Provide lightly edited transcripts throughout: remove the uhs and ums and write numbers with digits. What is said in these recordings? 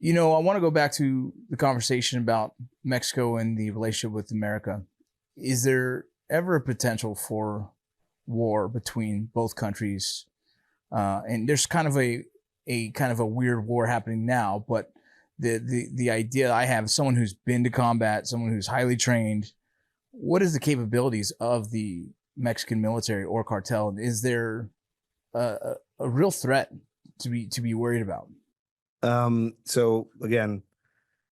I want to go back to the conversation about Mexico and the relationship with America. Is there ever a potential for war between both countries? And there's kind of a kind of a weird war happening now, but the idea I have, someone who's been to combat, someone who's highly trained, what is the capabilities of the Mexican military or cartel? Is there a real threat to be worried about? So again,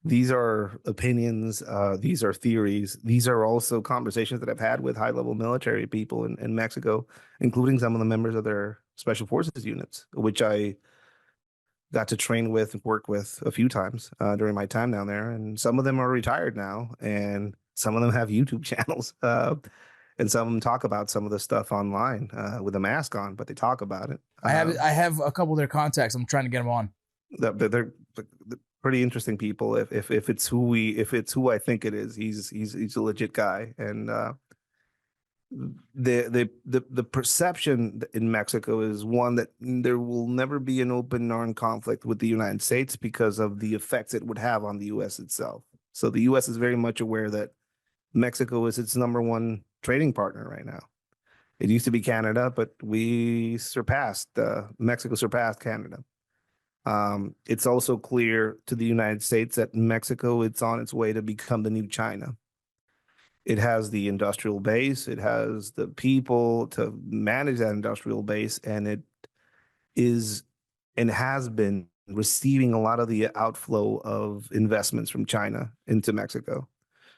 these are opinions, these are theories, these are also conversations that I've had with high-level military people in Mexico, including some of the members of their special forces units, which I got to train with and work with a few times during my time down there. And some of them are retired now, and some of them have YouTube channels. And some of them talk about some of the stuff online with a mask on, but they talk about it. I have a couple of their contacts. I'm trying to get them on. They're pretty interesting people. If it's who I think it is, he's a legit guy. And the perception in Mexico is one that there will never be an open armed conflict with the United States because of the effects it would have on the U.S. itself. So the U.S. is very much aware that Mexico is its number one trading partner right now. It used to be Canada, but Mexico surpassed Canada. It's also clear to the United States that Mexico, it's on its way to become the new China. It has the industrial base, it has the people to manage that industrial base, and it is and has been receiving a lot of the outflow of investments from China into Mexico.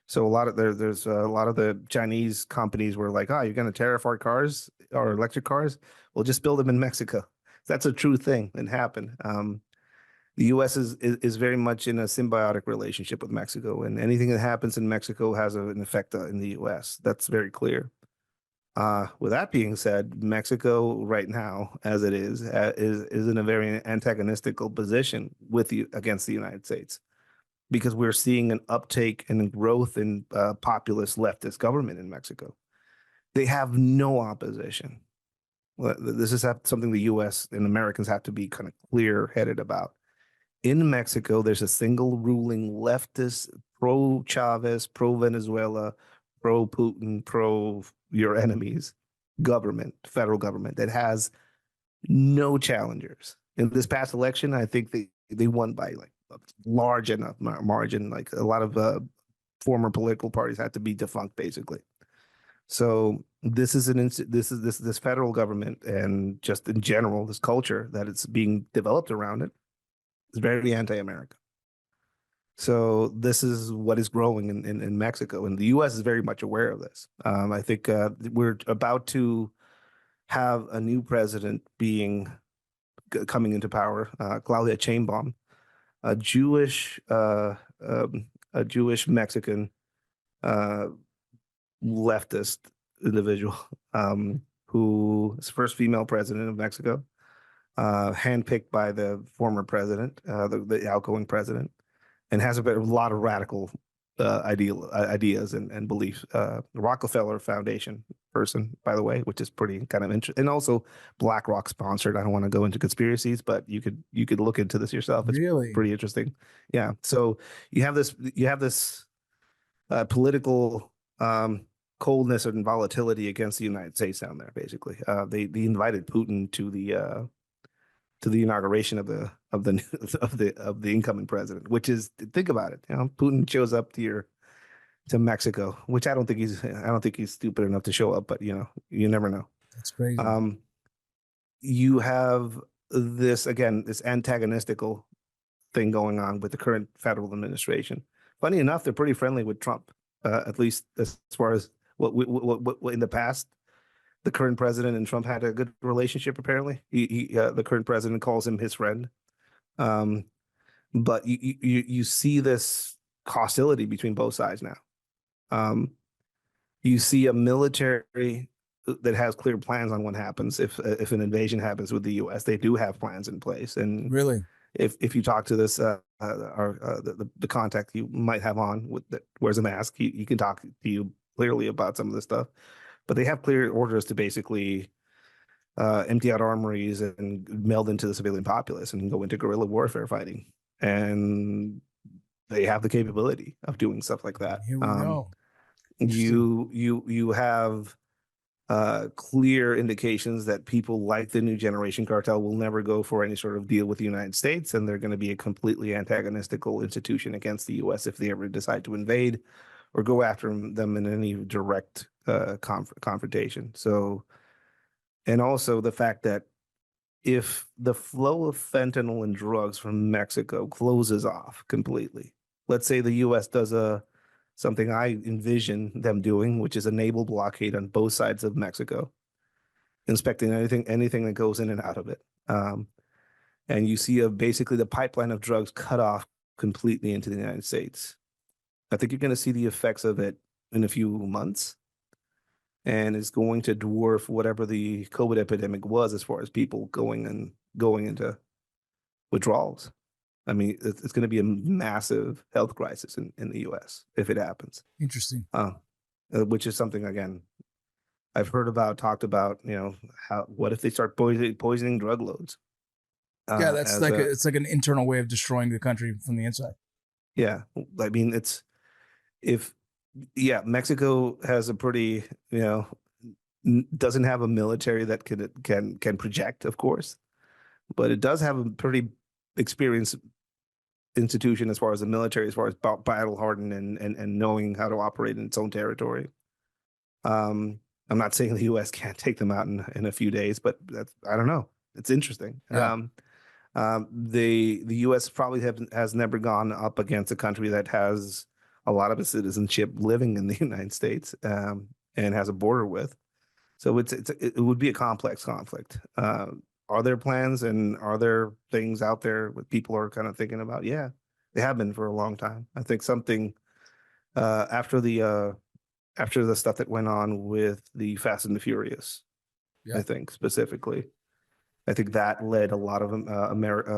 So there's a lot of the Chinese companies were like, oh, you're going to tariff our cars, our electric cars? We'll just build them in Mexico. That's a true thing that happened. The U.S. is very much in a symbiotic relationship with Mexico, and anything that happens in Mexico has an effect in the U.S. That's very clear. With that being said, Mexico right now, as it is in a very antagonistical position against the United States, because we're seeing an uptake and growth in populist leftist government in Mexico. They have no opposition. Well, this is something the U.S. and Americans have to be kind of clear-headed about. In Mexico, there's a single ruling leftist, pro-Chavez, pro-Venezuela, pro-Putin, pro-your enemies government, federal government that has no challengers. In this past election, I think they won by like a large enough margin. Like a lot of former political parties had to be defunct, basically. So this federal government, and just in general, this culture that it's being developed around it is very anti-American. So this is what is growing in Mexico, and the U.S. is very much aware of this. I think we're about to have a new president coming into power, Claudia Sheinbaum, a Jewish Mexican leftist individual who is the first female president of Mexico, handpicked by the former president, the outgoing president, and has a lot of radical ideas and beliefs. The Rockefeller Foundation person, by the way, which is pretty kind of interesting, and also BlackRock sponsored. I don't want to go into conspiracies, but you could look into this yourself. It's Really? pretty interesting. Yeah. So you have this political coldness and volatility against the United States down there. Basically, they invited Putin to the inauguration of the incoming president, which is, think about it. Putin shows up to Mexico, which I don't think he's stupid enough to show up, but you never know. That's crazy. You have this antagonistical thing going on with the current federal administration. Funny enough, they're pretty friendly with Trump, at least as far as what in the past. The current president and Trump had a good relationship. Apparently, the current president calls him his friend. But you see this hostility between both sides now. You see a military that has clear plans on what happens if an invasion happens with the U.S. They do have plans in place, and Really? if you talk to this the contact you might have on that wears a mask, he can talk to you clearly about some of this stuff. But they have clear orders to basically empty out armories and meld into the civilian populace and go into guerrilla warfare fighting. and they have the capability of doing stuff like that. Here we go. Interesting. You have clear indications that people like the New Generation Cartel will never go for any sort of deal with the United States, and they're going to be a completely antagonistical institution against the U.S. if they ever decide to invade or go after them in any direct confrontation. So, and also the fact that if the flow of fentanyl and drugs from Mexico closes off completely, let's say the U.S. does something I envision them doing, which is a naval blockade on both sides of Mexico, inspecting anything that goes in and out of it. And you see basically the pipeline of drugs cut off completely into the United States. I think you're going to see the effects of it in a few months, and it's going to dwarf whatever the COVID epidemic was as far as people going into withdrawals. I mean, it's going to be a massive health crisis in the U.S. if it happens. Interesting. Which is something, again, I've heard about, talked about. What if they start poisoning drug loads? Yeah, that's like it's like an internal way of destroying the country from the inside. Yeah, I mean, Mexico has a pretty, doesn't have a military that can project, of course, but it does have a pretty experienced institution as far as the military, as far as battle hardened and knowing how to operate in its own territory. I'm not saying the U.S. can't take them out in a few days, but I don't know. It's interesting. Yeah. The U.S. probably has never gone up against a country that has a lot of its citizenship living in the United States and has a border with. So it would be a complex conflict. Are there plans and are there things out there that people are kind of thinking about? Yeah, they have been for a long time. I think something after the stuff that went on with the Fast and the Furious, Yeah. I think specifically, I think that led a lot of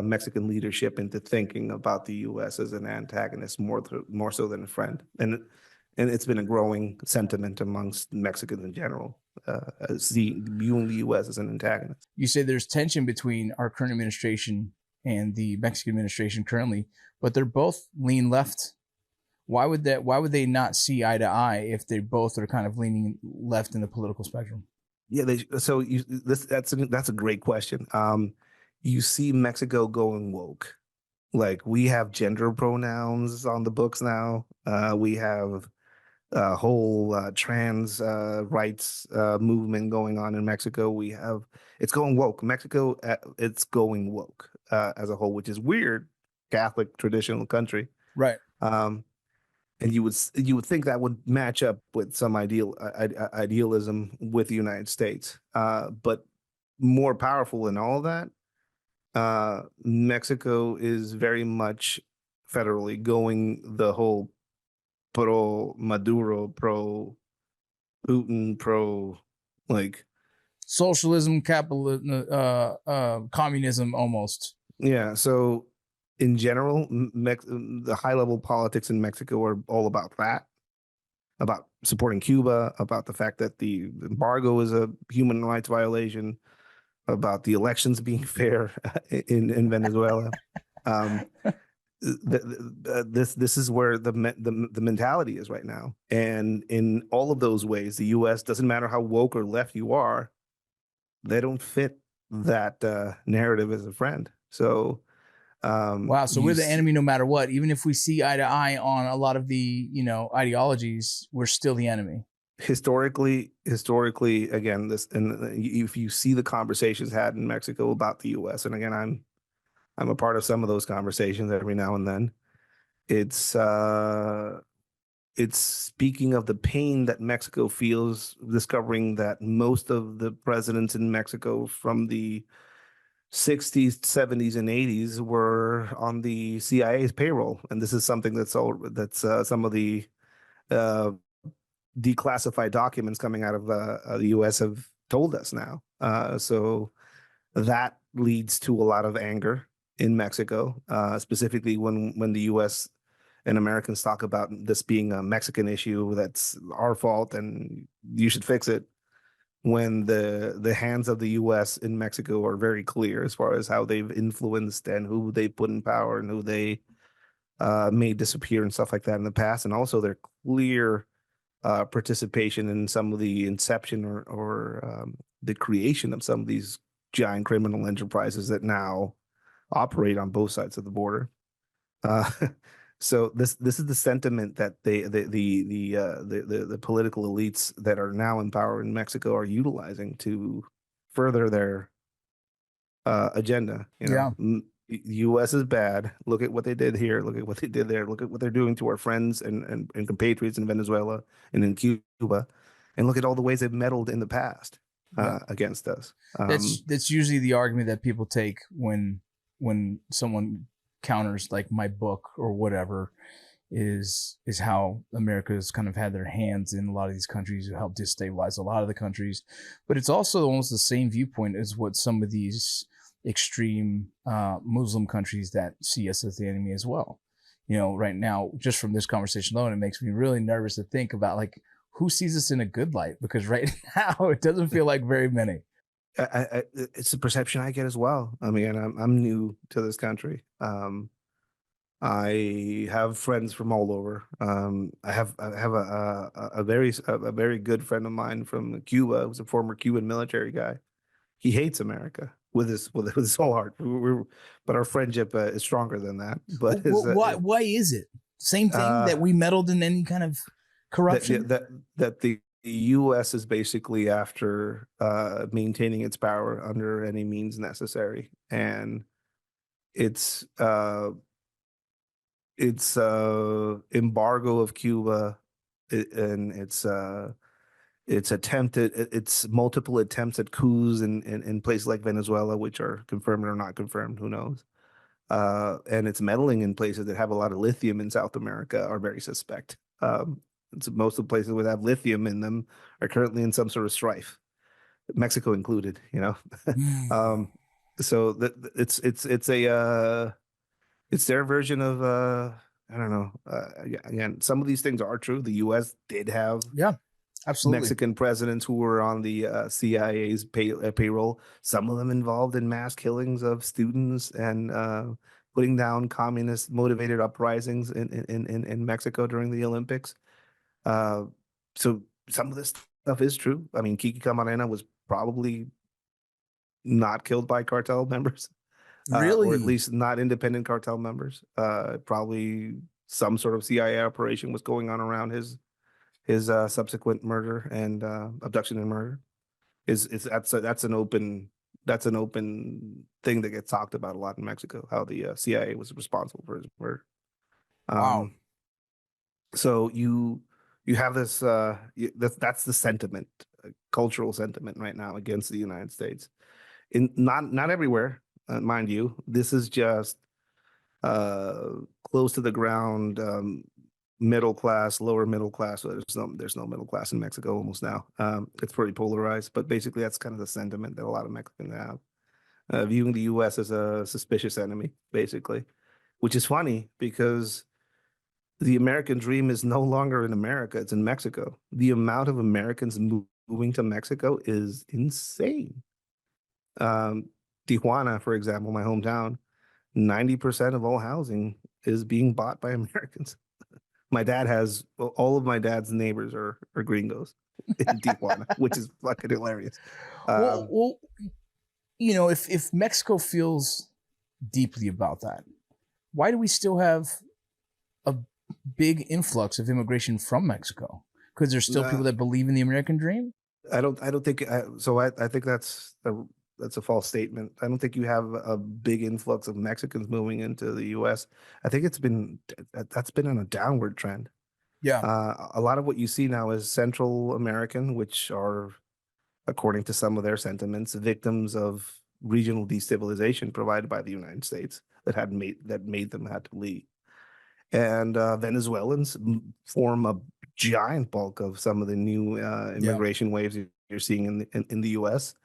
Mexican leadership into thinking about the U.S. as an antagonist more so than a friend, and it's been a growing sentiment amongst Mexicans in general, viewing the U.S. as an antagonist. You say there's tension between our current administration and the Mexican administration currently, but they're both lean left. Why would they not see eye to eye if they both are kind of leaning left in the political spectrum? Yeah, that's a great question. You see Mexico going woke. Like, we have gender pronouns on the books now. We have a whole trans rights movement going on in Mexico. It's going woke. Mexico, it's going woke as a whole, which is weird. Catholic traditional country, right? And you would think that would match up with some idealism with the United States, but more powerful in all of that, Mexico is very much federally going the whole pro Maduro, pro Putin, pro like socialism, capitalism, communism, almost. Yeah. So in general, the high level politics in Mexico are all about that, about supporting Cuba, about the fact that the embargo is a human rights violation, about the elections being fair in Venezuela. This is where the mentality is right now, and in all of those ways, the U.S. doesn't matter how woke or left you are, they don't fit that narrative as a friend. So. Wow. So we're the enemy no matter what. Even if we see eye to eye on a lot of the, ideologies, we're still the enemy. Historically, again, if you see the conversations had in Mexico about the U.S., and again, I'm a part of some of those conversations every now and then. It's speaking of the pain that Mexico feels, discovering that most of the presidents in Mexico from the 60s, 70s, and 80s were on the CIA's payroll, and this is something that's some of the declassified documents coming out of the U.S. have told us now. So that leads to a lot of anger in Mexico, specifically when the U.S. and Americans talk about this being a Mexican issue, that's our fault and you should fix it. when the hands of the U.S. in Mexico are very clear as far as how they've influenced and who they put in power and who they made disappear and stuff like that in the past, and also their clear participation in some of the inception or the creation of some of these giant criminal enterprises that now operate on both sides of the border. Uh, so this is the sentiment that the political elites that are now in power in Mexico are utilizing to further their agenda. Yeah. U.S. is bad. Look at what they did here. Look at what they did there. Look at what they're doing to our friends and compatriots in Venezuela and in Cuba, and look at all the ways they've meddled in the past Yeah. against us. That's usually the argument that people take when someone counters like my book or whatever, is how America has kind of had their hands in a lot of these countries who help destabilize a lot of the countries. But it's also almost the same viewpoint as what some of these extreme Muslim countries that see us as the enemy as well. You know, right now, just from this conversation alone, it makes me really nervous to think about like who sees us in a good light, because right now it doesn't feel like very many. It's a perception I get as well. I mean, I'm new to this country. I have friends from all over. I have a very good friend of mine from Cuba, who's a former Cuban military guy. He hates America with his whole heart. But our friendship is stronger than that. But why is it? Same thing that we meddled in any kind of corruption. That the U.S. is basically after maintaining its power under any means necessary, and its embargo of Cuba and its multiple attempts at coups in places like Venezuela, which are confirmed or not confirmed, who knows, and its meddling in places that have a lot of lithium in South America are very suspect. Most of the places that have lithium in them are currently in some sort of strife, Mexico included, you know. So it's their version of I don't know. Again, some of these things are true. The U.S. did have absolutely Mexican presidents who were on the CIA's payroll. Some of them involved in mass killings of students and putting down communist motivated uprisings in Mexico during the Olympics. So some of this stuff is true. I mean, Kiki Camarena was probably not killed by cartel members, really, or at least not independent cartel members. Probably some sort of CIA operation was going on around his subsequent murder and abduction and murder. That's an open thing that gets talked about a lot in Mexico. How the CIA was responsible for his murder. Wow. So you have this that's the sentiment, cultural sentiment right now against the United States. In not everywhere, mind you. This is just close to the ground, middle class, lower middle class. So there's no middle class in Mexico almost now. It's pretty polarized, but basically that's kind of the sentiment that a lot of Mexicans have, viewing the U.S. as a suspicious enemy, basically, which is funny because the American dream is no longer in America, it's in Mexico. The amount of Americans moving to Mexico is insane. Tijuana, for example, my hometown, 90% of all housing is being bought by Americans. All of my dad's neighbors are gringos in Tijuana, which is fucking hilarious. Well, you know, if Mexico feels deeply about that, why do we still have a big influx of immigration from Mexico? Because there's still people that believe in the American dream. I don't think so. I think that's a false statement. I don't think you have a big influx of Mexicans moving into the U.S. I think that's been on a downward trend. Yeah. A lot of what you see now is Central American, which are, according to some of their sentiments, victims of regional destabilization provided by the United States that made them have to leave. And Venezuelans form a giant bulk of some of the new immigration waves you're seeing in the U.S.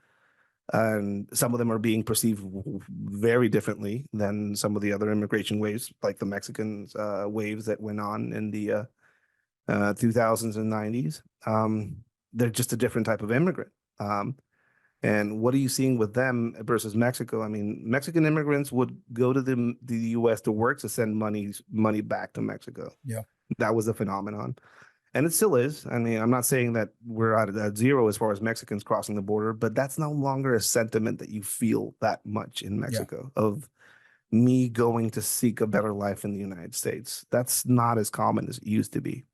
And some of them are being perceived very differently than some of the other immigration waves, like the Mexican waves that went on in the 2000s and 90s. They're just a different type of immigrant. And what are you seeing with them versus Mexico? I mean, Mexican immigrants would go to the U.S. to work to send money back to Mexico. Yeah. That was a phenomenon. And it still is. I mean, I'm not saying that we're at zero as far as Mexicans crossing the border, but that's no longer a sentiment that you feel that much in Mexico of me going to seek a better life in the United States. That's not as common as it used to be.